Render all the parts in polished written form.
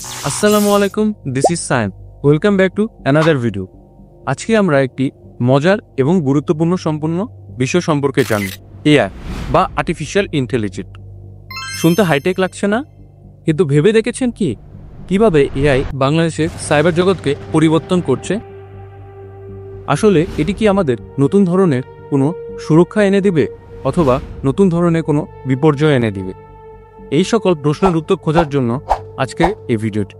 আসসালামু আলাইকুম, this is Sayem. Welcome back to another video. আজকে আমরা একটি মজার এবং গুরুত্বপূর্ণ সম্পূর্ণ বিষয় সম্পর্কে জানব, এআই বা আর্টিফিশিয়াল ইন্টেলিজেন্স। শুনতে হাইটেক লাগছে না? কিন্তু ভেবে দেখেছেন কি কিভাবে এআই বাংলাদেশের সাইবার জগৎকে পরিবর্তন করছে? আসলে এটি কি আমাদের নতুন ধরনের কোনো সুরক্ষা এনে দিবে অথবা নতুন ধরনের কোনো বিপর্যয় এনে দিবে? এই সকল প্রশ্নের উত্তর খোঁজার জন্য আজকের এই ভিডিওটি।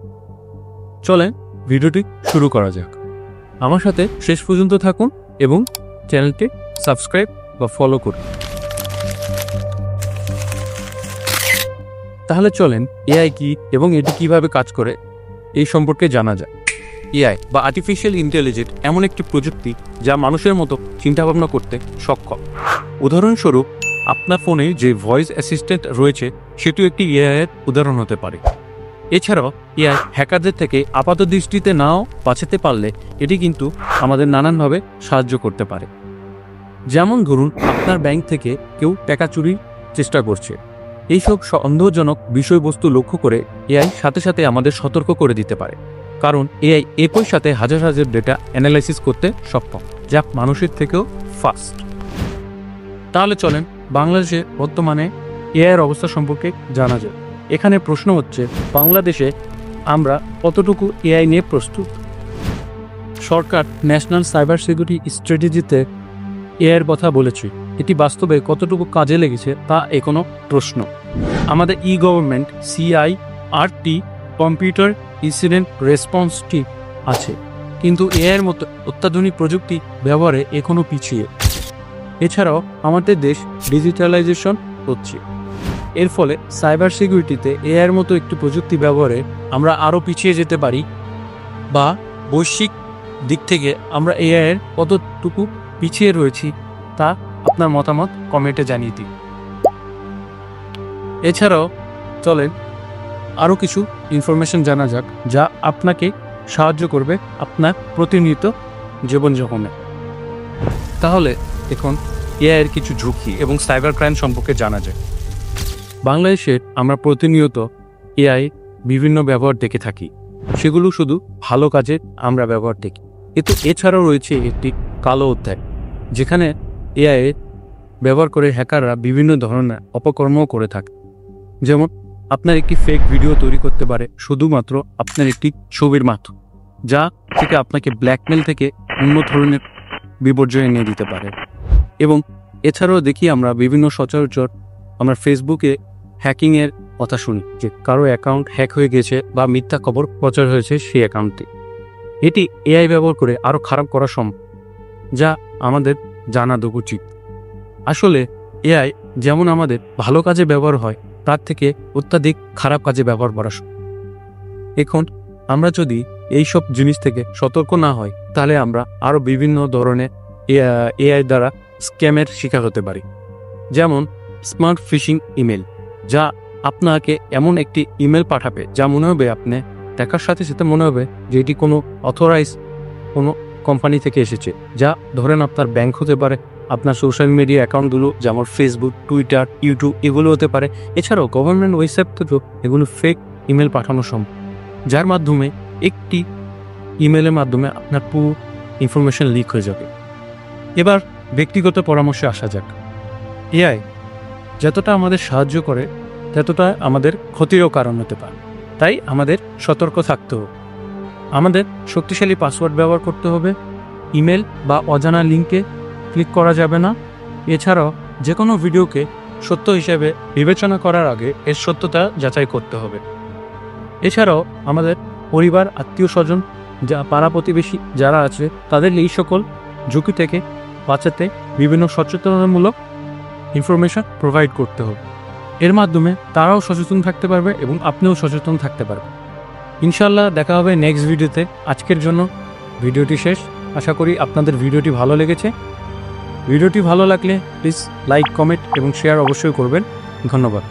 চলেন ভিডিওটি শুরু করা যাক। আমার সাথে শেষ পর্যন্ত থাকুন এবং চ্যানেলটি সাবস্ক্রাইব বা ফলো করুন। তাহলে চলেন এআই কি এবং এটি কিভাবে কাজ করে এই সম্পর্কে জানা যায়। এআই বা আর্টিফিশিয়াল ইন্টেলিজেন্স এমন একটি প্রযুক্তি যা মানুষের মতো চিন্তাভাবনা করতে সক্ষম। উদাহরণস্বরূপ, আপনার ফোনে যে ভয়েস অ্যাসিস্ট্যান্ট রয়েছে সেটিও একটি এআই এর উদাহরণ হতে পারে। এছাড়াও এআই হ্যাকারদের থেকে আপাত দৃষ্টিতে নাও বাঁচাতে পারলে এটি কিন্তু আমাদের নানানভাবে সাহায্য করতে পারে। যেমন ধরুন, আপনার ব্যাংক থেকে কেউ টাকা চুরির চেষ্টা করছে। এইসব সন্দেহজনক বিষয়বস্তু লক্ষ্য করে এআই সাথে সাথে আমাদের সতর্ক করে দিতে পারে, কারণ এআই একই সাথে হাজার হাজার ডেটা অ্যানালাইসিস করতে সক্ষম, যা মানুষের থেকেও ফাস্ট। তাহলে চলেন বাংলাদেশে বর্তমানে এআইয়ের অবস্থা সম্পর্কে জানা যায়। এখানে প্রশ্ন হচ্ছে, বাংলাদেশে আমরা কতটুকু এআই নিয়ে প্রস্তুত? সরকার ন্যাশনাল সাইবার সিকিউরিটি স্ট্র্যাটেজিতে এআইয়ের কথা বলেছে। এটি বাস্তবে কতটুকু কাজে লেগেছে তা এখনো প্রশ্ন। আমাদের government CIRT computer incident response team আছে, কিন্তু এআইয়ের মতো অত্যাধুনিক প্রযুক্তি ব্যবহারে এখনো পিছিয়ে। এছাড়াও আমাদের দেশ ডিজিটালাইজেশন হচ্ছে, এর ফলে সাইবার সিকিউরিটিতে এআইয়ের মতো একটি প্রযুক্তি ব্যবহারে আমরা আরও পিছিয়ে যেতে পারি, বা বৈশ্বিক দিক থেকে আমরা এআইয়ের কতটুকু পিছিয়ে রয়েছি তা আপনার মতামত কমেন্টে জানিয়ে দিন। এছাড়াও চলেন আরও কিছু ইনফরমেশন জানা যাক যা আপনাকে সাহায্য করবে আপনার প্রতিনিয়ত জীবনযাপনে। তাহলে এখন এআইয়ের কিছু ঝুঁকি এবং সাইবার ক্রাইম সম্পর্কে জানা যায়। বাংলাদেশে আমরা প্রতিনিয়ত এআই বিভিন্ন ব্যবহার দেখে থাকি, সেগুলো শুধু ভালো কাজে আমরা ব্যবহার দেখি, কিন্তু এছাড়াও রয়েছে একটি কালো অধ্যায়, যেখানে এআই ব্যবহার করে হ্যাকাররা বিভিন্ন ধরনের অপকর্মও করে থাকে। যেমন আপনার একটি ফেক ভিডিও তৈরি করতে পারে শুধুমাত্র আপনার একটি ছবির মাধ্যমে, যা থেকে আপনাকে ব্ল্যাকমেল থেকে অন্য ধরনের বিপর্যয় এনে দিতে পারে। এবং এছাড়াও দেখি আমরা বিভিন্ন সচরাচর আমরা ফেসবুকে হ্যাকিংয়ের কথা শুনি, যে কারো অ্যাকাউন্ট হ্যাক হয়ে গেছে বা মিথ্যা খবর প্রচার হয়েছে সেই অ্যাকাউন্টে। এটি এআই ব্যবহার করে আরও খারাপ করা সম্ভব, যা আমাদের জানা উচিত। আসলে এআই যেমন আমাদের ভালো কাজে ব্যবহার হয়, তার থেকে অত্যাধিক খারাপ কাজে ব্যবহার করা সম্ভব। এখন আমরা যদি এই সব জিনিস থেকে সতর্ক না হই, তাহলে আমরা আরও বিভিন্ন ধরনের এআই দ্বারা স্ক্যামের শিকার হতে পারি। যেমন স্মার্ট ফিশিং ইমেল, যা আপনাকে এমন একটি ইমেল পাঠাবে যা মনে হবে আপনি দেখার সাথে সাথে মনে হবে যে এটি কোনো অথরাইজ কোনো কোম্পানি থেকে এসেছে, যা ধরেন আপনার ব্যাংক হতে পারে, আপনার সোশ্যাল মিডিয়া অ্যাকাউন্টগুলো যেমন ফেসবুক, টুইটার, ইউটিউব এগুলো হতে পারে। এছাড়াও গভর্নমেন্ট ওয়েবসাইট থেকেও এগুলো ফেক ইমেল পাঠানো সম্ভব, যার মাধ্যমে একটি ইমেলের মাধ্যমে আপনার পুরো ইনফরমেশন লিক হয়ে যাবে। এবার ব্যক্তিগত পরামর্শে আসা যাক। এআই যতটা আমাদের সাহায্য করে ততটা আমাদের ক্ষতিরও কারণ হতে পারে, তাই আমাদের সতর্ক থাকতে হবে। আমাদের শক্তিশালী পাসওয়ার্ড ব্যবহার করতে হবে, ইমেল বা অজানা লিঙ্কে ক্লিক করা যাবে না। এছাড়াও যে কোনো ভিডিওকে সত্য হিসেবে বিবেচনা করার আগে এর সত্যতা যাচাই করতে হবে। এছাড়াও আমাদের পরিবার, আত্মীয় স্বজন, যা পাড়া প্রতিবেশী যারা আছে, তাদের এই সকল ঝুঁকি থেকে বাঁচাতে বিভিন্ন সচেতনতামূলক ইনফরমেশন প্রোভাইড করতে হবে। এর মাধ্যমে তারাও সচেতন থাকতে পারবে এবং আপনিও সচেতন থাকতে পারবেন। ইনশাল্লাহ দেখা হবে নেক্সট ভিডিওতে। আজকের জন্য ভিডিওটি শেষ। আশা করি আপনাদের ভিডিওটি ভালো লেগেছে। ভিডিওটি ভালো লাগলে প্লিজ লাইক, কমেন্ট এবং শেয়ার অবশ্যই করবেন। ধন্যবাদ।